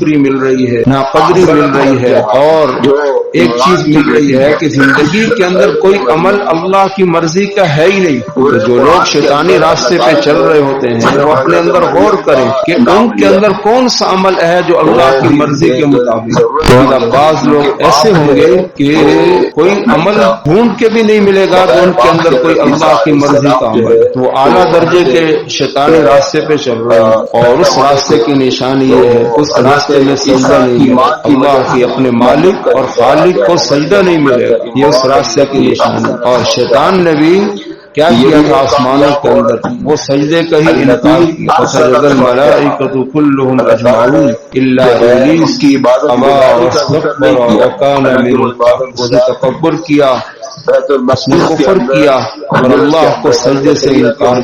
شکری مل رہی ہے، نہ قدری مل رہی ہے، اور ایک چیز مل رہی ہے کہ زندگی کے اندر کوئی عمل اللہ کی مرضی کا ہے ہی نہیں۔ تو جو لوگ شیطانی راستے پہ چل رہے ہوتے ہیں وہ اپنے اندر غور کریں کہ ان کے اندر کون سا عمل ہے جو اللہ کی مرضی کے مطابق۔ بعض لوگ ایسے ہوں گے کہ کوئی عمل ڈھونڈ کے بھی نہیں ملے گا تو ان کے اندر کوئی اللہ کی مرضی کا عمل ہے، تو وہ اعلیٰ درجے کے شیطانی راستے پہ چل رہے ہیں، اور اس راستے کی نشانی یہ ہے اس راستے میں سجدہ نہیں ہے، اللہ کی اپنے مالک اور خالق کو سجدہ نہیں ملے گا، یہ اس راستے کی نشانی۔ اور شیطان نے بھی کیا کیا تھا آسمانوں کے اندر، وہ سجدے کا ہی انکار کیا، فسجد الملائکۃ کلھم اجمعون الا ابلیس کی ابا واستکبر وکان من الکافرین، وہ تکبر کیا، اس نے کفر کیا اور اللہ کو سجدے سے انکار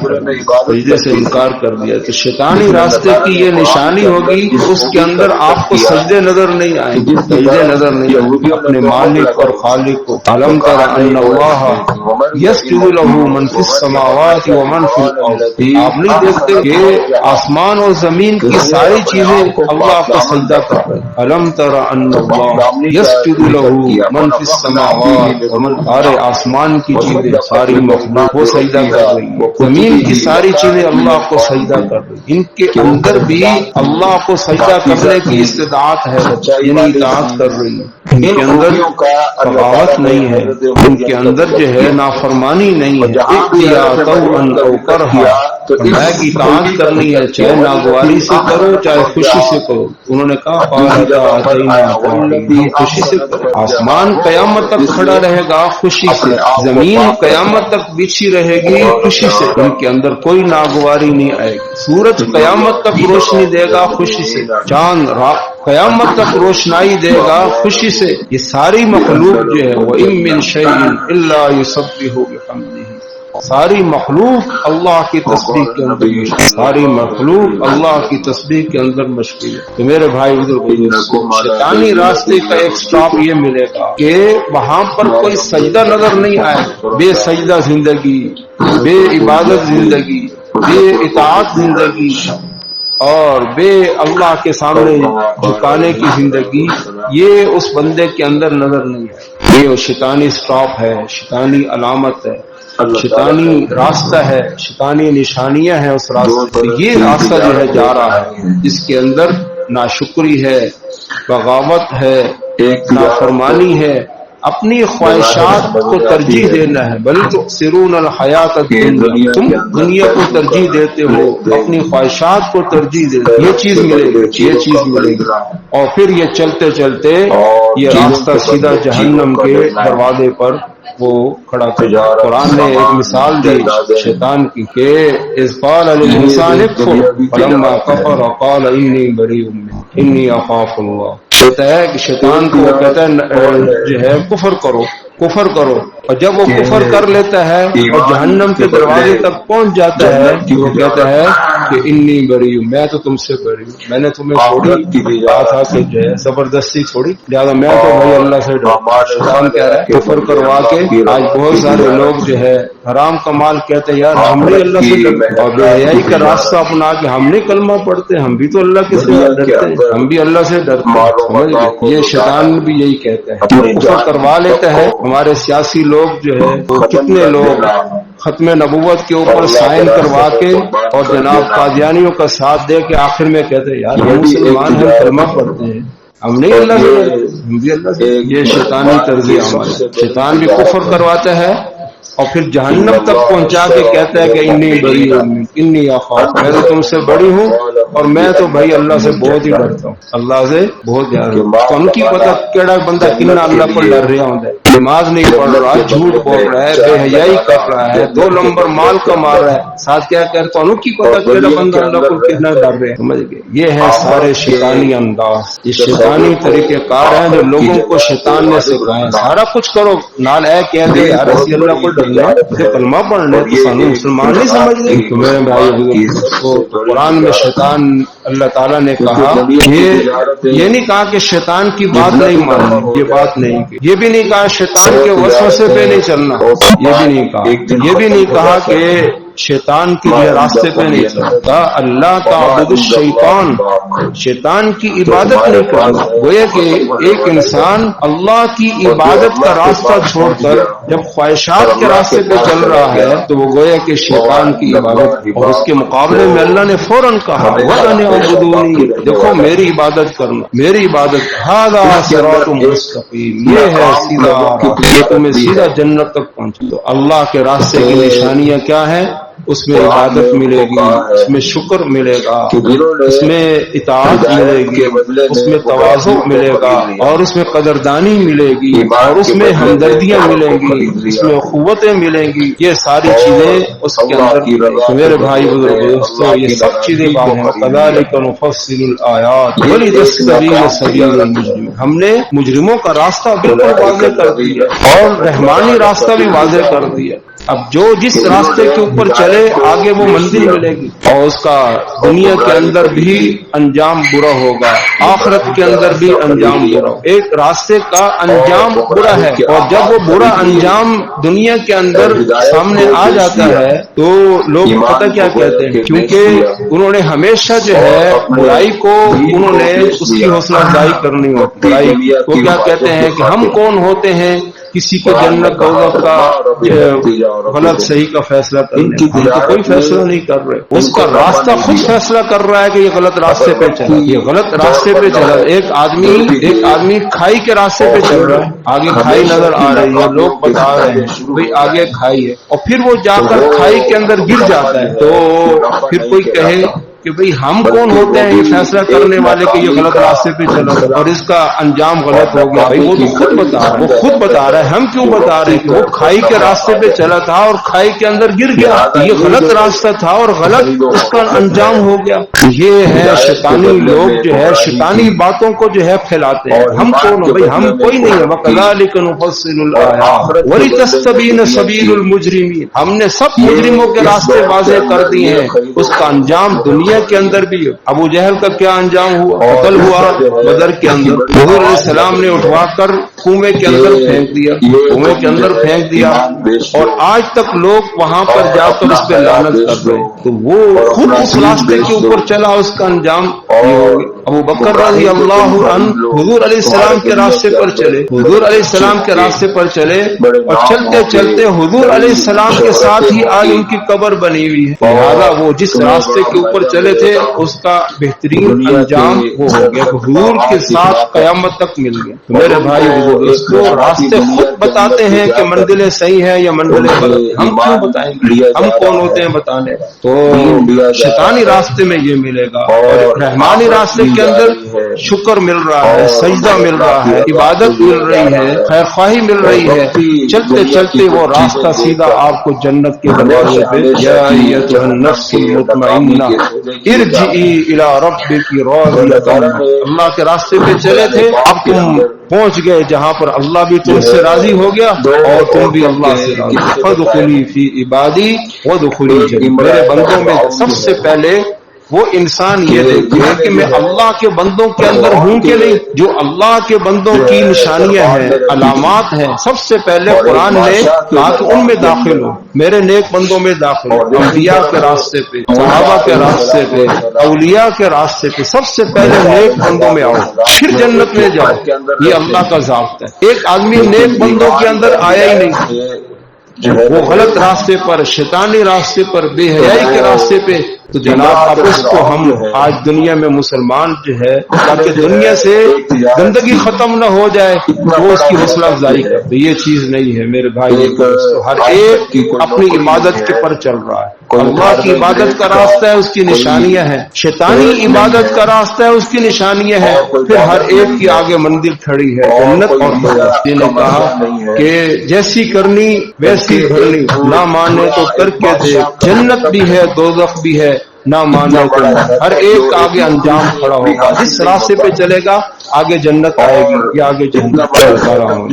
کر دیا۔ تو شیطانی راستے کی یہ نشانی ہوگی، اس کے اندر آپ کو سجدے نظر نہیں آئیں گے، سجدے نظر نہیں آئیں گے اپنے مالک اور خالق کو۔ علم تر ان اللہ یسجد لہ من فی السماوات ومن فی الارض، آپ نہیں دیکھتے کہ آسمان اور زمین کی ساری چیزیں اللہ کو سجدہ کر رہے ہیں۔ علم تر ان اللہ یسجد لہ من فی السماوات ومن، سارے آسمان کی چیزیں، ساری مخلوق وہ سجدہ کر رہی ہے، زمین کی ساری چیزیں اللہ کو سجدہ کر رہی ہیں، ان کے اندر بھی اللہ کو سجدہ کرنے کی استطاعت ہے، یعنی اطاعت کر رہی ہے، ان کے اندر بغاوت نہیں ہے، ان کے اندر جو ہے نافرمانی نہیں ہے، میں کی اطاعت کرنی ہے، چاہے ناگواری سے کرو چاہے خوشی سے کرو۔ انہوں نے کہا خوشی سے کرو، آسمان قیامت تک کھڑا رہے گا خوشی سے، زمین قیامت تک بچھی رہے گی خوشی سے، ان کے اندر کوئی ناگواری نہیں آئے گی، سورج قیامت تک روشنی دے گا خوشی سے، چاند قیامت تک روشنائی دے گا خوشی سے، یہ ساری مخلوق جو ہے وَإِن مِّن شَيْءٍ إِلَّا يُسَبِّحُ بِحَمْدِهِ، ساری مخلوق اللہ کی تسبیح کے اندر مشغول، ساری مخلوق اللہ کی تسبیح کے اندر مشغول ہے۔ تو میرے بھائی شیطانی راستے کا ایک سٹاپ یہ ملے گا کہ وہاں پر کوئی سجدہ نظر نہیں آئے، بے سجدہ زندگی، بے عبادت زندگی، بے اطاعت زندگی، اور بے اللہ کے سامنے جھکانے کی زندگی، یہ اس بندے کے اندر نظر نہیں ہے۔ یہ شیطانی سٹاپ ہے، شیطانی علامت ہے، شیطانی راستہ ہے، شیطانی نشانیاں ہیں اس راستے۔ یہ راستہ جو ہے جا رہا ہے جس کے اندر ناشکری ہے، بغاوت ہے، نافرمانی ہے، اپنی خواہشات کو ترجیح دینا ہے، بلکہ تؤثرون الحیات الدنیا، تم دنیا کو ترجیح دیتے ہو، اپنی خواہشات کو ترجیح دیتے ہو، یہ چیز ملے گی، یہ چیز ملے گی، اور پھر یہ چلتے چلتے یہ راستہ سیدھا جہنم کے دروازے پر وہ کھڑا کر جا رہا۔ قرآن نے ایک مثال دی شیطان کی کہ اذ قال للانسان اکفر فلما کفر قال انی بریء انی اخاف اللہ، کہتا ہے کہ شیطان کو وہ کہتا ہے جو ہے کفر کرو، کفر کرو، اور جب وہ کفر کر لیتا ہے اور جہنم کے دروازے تک پہنچ جاتا ہے کہ وہ کہتا ہے کہ انی بری ہوں، میں تو تم سے بری ہوں، میں نے تمہیں چھوڑی، کہا تھا کہ جو ہے زبردستی چھوڑی، لہٰذا میں تو بھائی اللہ سے ڈرتا۔ شیطان کہہ رہا ہے کفر کروا کے آج بہت سارے لوگ جو ہے حرام کمال کہتے ہیں یار ہم بھی اللہ سے ڈرتے، اور بے حیائی کا راستہ اپنا کے ہم نہیں کلمہ پڑھتے، ہم بھی تو اللہ کے سے ڈرتے ہیں، ہم بھی اللہ سے ڈرتے ہیں۔ یہ شیطان بھی یہی کہتا ہے، کفر کروا لیتا ہے۔ ہمارے سیاسی لوگ جو ہے وہ کتنے لوگ ختم نبوت کے اوپر سائن کروا کے اور جناب قادیانیوں کا ساتھ دے کے آخر میں کہتے ہیں یار ہم مسلمان ہیں، کلمہ پڑھتے ہیں، ہم نہیں اللہ سے، ہم بھی اللہ سے۔ یہ شیطانی طرز عمل، شیطان بھی کفر کرواتا ہے اور پھر جہنم تک پہنچا کے کہتا ہے کہ انی بری ہوں، انی اخاف، میں تو تم سے بڑی ہوں اور میں تو بھائی اللہ سے بہت ہی ڈرتا ہوں، اللہ سے بہت ڈرتا ہوں۔ تو ان کی پتہ کیڑا بندہ کتنا اللہ پر ڈر رہا ہوں، نماز نہیں پڑھ رہا، جھوٹ بول رہا ہے، بے حیائی کر رہا ہے، 2 نمبر مال کما رہا ہے، ساتھ کیا کہتا ہے ان کی پتہ کیڑا بندہ اللہ پر کتنا ڈر رہا ہے، سمجھ گئے؟ یہ ہے سارے شیطانی انداز، یہ شیطانی طریقے کار ہیں جو لوگوں کو شیطان نے سکھائے۔ سارا کچھ کرو نال اے کہہ دے یار اسی اللہ کو ڈرنا، کلمہ پڑھنے تو سانو مسلمان نہیں سمجھ گئے۔ تو میرے بھائی تو قرآن میں شیطان اللہ تعالیٰ نے کہا یہ نہیں کہا کہ شیطان کی بات نہیں ماننی، یہ بات نہیں کی، یہ بھی نہیں کہا شیطان کے وسوسے پہ نہیں چلنا، یہ بھی نہیں کہا، یہ بھی نہیں کہا کہ शैतान के लिए रास्ते पे नहीं चलता। अल्लाह ताबुद शैतान, शैतान की इबादत नहीं करता। गोया कि एक इंसान अल्लाह की इबादत का रास्ता छोड़कर जब ख्वाहिशात के रास्ते पे चल रहा है तो वो गोया कि शैतान की इबादत की। और उसके मुकाबले में अल्लाह ने फौरन कहा वअनिअबुदूनी, देखो मेरी इबादत करना, मेरी इबादत, हादा सिरातुम मुस्तकीम, ये है सीधा, ये तुम्हें सीधा जन्नत तक पहुंचे। तो अल्लाह के रास्ते की निशानियां क्या है? उसमें इबादत मिलेगी, उसमें शुक्र मिलेगा, उसमें इताअत मिलेगी, उसमें तवाज़ु मिलेगा, और उसमें कदरदानी मिलेगी, और उसमें हमदर्दियां मिलेंगी, उसमें क़ुव्वतें मिलेंगी। ये सारी चीजें उसके अंदर। तो मेरे भाई बुजुर्ग दोस्तों, ये सब चीजें बात है। कज़ालिक नुफ़स्सिलुल आयात वलितस्तबीना सबीलुल मुजरिमीन, हमने मुजरिमों का रास्ता बिल्कुल वाज़ेह कर दिया और रहमानी रास्ता भी वाज़ेह कर दिया। अब जो जिस रास्ते के ऊपर चले आगे वो मंजिल मिलेगी, और उसका दुनिया के अंदर भी अंजाम बुरा होगा, आखिरत के अंदर भी अंजाम बुरा। एक रास्ते का अंजाम बुरा है, और जब वो बुरा अंजाम दुनिया के अंदर सामने आ जाता है तो लोग पता क्या कहते हैं, क्योंकि उन्होंने हमेशा जो है बुराई को उन्होंने उसकी हौसला अफजाई करनी होती। बुराई को क्या कहते हैं कि हम कौन होते हैं किसी को जन्नत दोज़ख का गलत सही का फैसला करने, हम तो कोई फैसला नहीं कर रहे, उसका रास्ता खुद फैसला कर रहा है कि ये गलत रास्ते पे चला, ये गलत रास्ते पे चला। एक आदमी खाई के रास्ते पे चल रहा है, आगे खाई नजर आ रही है, लोग बता रहे हैं भाई आगे खाई है, और फिर वो जाकर खाई के अंदर गिर जाता है। तो फिर कोई कहे कि भाई हम कौन होते हैं ये फैसला करने वाले कि ये गलत रास्ते पे चला और इसका अंजाम गलत हो गया। भाई वो तो खुद बता रहा है, वो खुद बता रहा है, हम क्यों बता रहे हैं कि वो खाई के रास्ते पे चला था और खाई के अंदर गिर गया, ये गलत रास्ता था और गलत उसका अंजाम हो गया। ये है शैतानी लोग जो है शैतानी बातों को जो है फैलाते हैं। हम कौन हो भाई, हम कोई नहीं है। वकज़ालिक नुफ़स्सिलुल आयात वलितस्तबीना सबीलुल मुजरिमीन, हमने सब मुजरिमों के रास्ते वाज़ेह कर दिए हैं, उसका अंजाम दुनिया के अंदर भी। अबू जहल का क्या अंजाम हुआ? कत्ल हुआ बदर के अंदर, हुज़ूर अलैहिस्सलाम ने उठवाकर कुएं के अंदर फेंक दिया, कुएं के अंदर फेंक दिया, और आज तक लोग वहां पर जाकर उस पर लानत कर रहे हैं। तो वो खुद उस रास्ते के ऊपर चला, उसका अंजाम ये हो गया। अबू बकर रज़ी अल्लाहु अन्हु हुज़ूर अलैहिस्सलाम के रास्ते पर चले, हुज़ूर अलैहिस्सलाम के रास्ते पर चले, और चलते चलते हुज़ूर अलैहिस्सलाम के साथ ही आज उनकी कब्र बनी हुई है। लिहाजा वो जिस रास्ते के ऊपर चले थे उसका बेहतरीन अंजाम वो हो गया, हुज़ूर के साथ क़यामत तक मिल गया। तो मेरे भाई दोस्तों, रास्ते खुद बताते हैं कि मंजिलें सही है या मंजिलें गलत, हम क्यों बताएंगे, हम कौन होते हैं बताने। तो शैतानी रास्ते में ये मिलेगा, और रहमानी रास्ते के अंदर शुक्र मिल रहा है, सजदा मिल रहा है, इबादत मिल रही है, खैर ख्वाही मिल रही है। चलते चलते वो रास्ता सीधा आपको जन्नत के दरवाजे पे, या अय्युहन नफ्सुल मुतमइन्ना इरजिई इला रब्बिकी राज़ियतन, अल्लाह के रास्ते पे चले थे, अब तुम पहुंच गए जहां पर अल्लाह भी तुमसे राजी हो गया और तुम भी अल्लाह से राजी। फदखुली फी इबादी वदखुली जन्नती, मेरे बंदों में सबसे पहले वो इंसान ये देखे कि मैं अल्लाह के बंदों के अंदर हूं कि नहीं। जो अल्लाह के बंदों की निशानियां हैं, अलामात हैं, सबसे पहले कुरान ने कहा कि उनमें दाखिल हो, मेरे नेक बंदों में दाखिल हो, अंबिया के रास्ते पे, सहाबा के रास्ते पे, औलिया के रास्ते पे, सबसे पहले नेक बंदों में आओ, फिर जन्नत में जाओ। ये अल्लाह का ज़ाब्ता है। एक आदमी नेक बंदों के अंदर आया ही नहीं, वो गलत रास्ते पर, शैतानी रास्ते पर, बेहयाई के रास्ते पे, तो जनाब अब उसको हम आज दुनिया में मुसलमान जो है, ताकि दुनिया से गंदगी खत्म न हो जाए, वो उसकी हौसला अफजाई करते। ये चीज नहीं है मेरे भाई। हर एक अपनी इबादत के पर चल रहा है। अल्लाह की इबादत का रास्ता है, उसकी निशानियां हैं। शैतानी इबादत का रास्ता है, उसकी निशानियां हैं। फिर हर एक की आगे मंदिर खड़ी है, जन्नत और दोज़ख। ने कहा कि जैसी करनी वैसी भरनी, ना माने तो करके दे, जन्नत भी है दोज़ख भी है, ना माने तो हर एक आगे अंजाम खड़ा होगा। जिस रास्ते पे चलेगा आगे जन्नत आएगी या आगे जन्नत चलता रहा।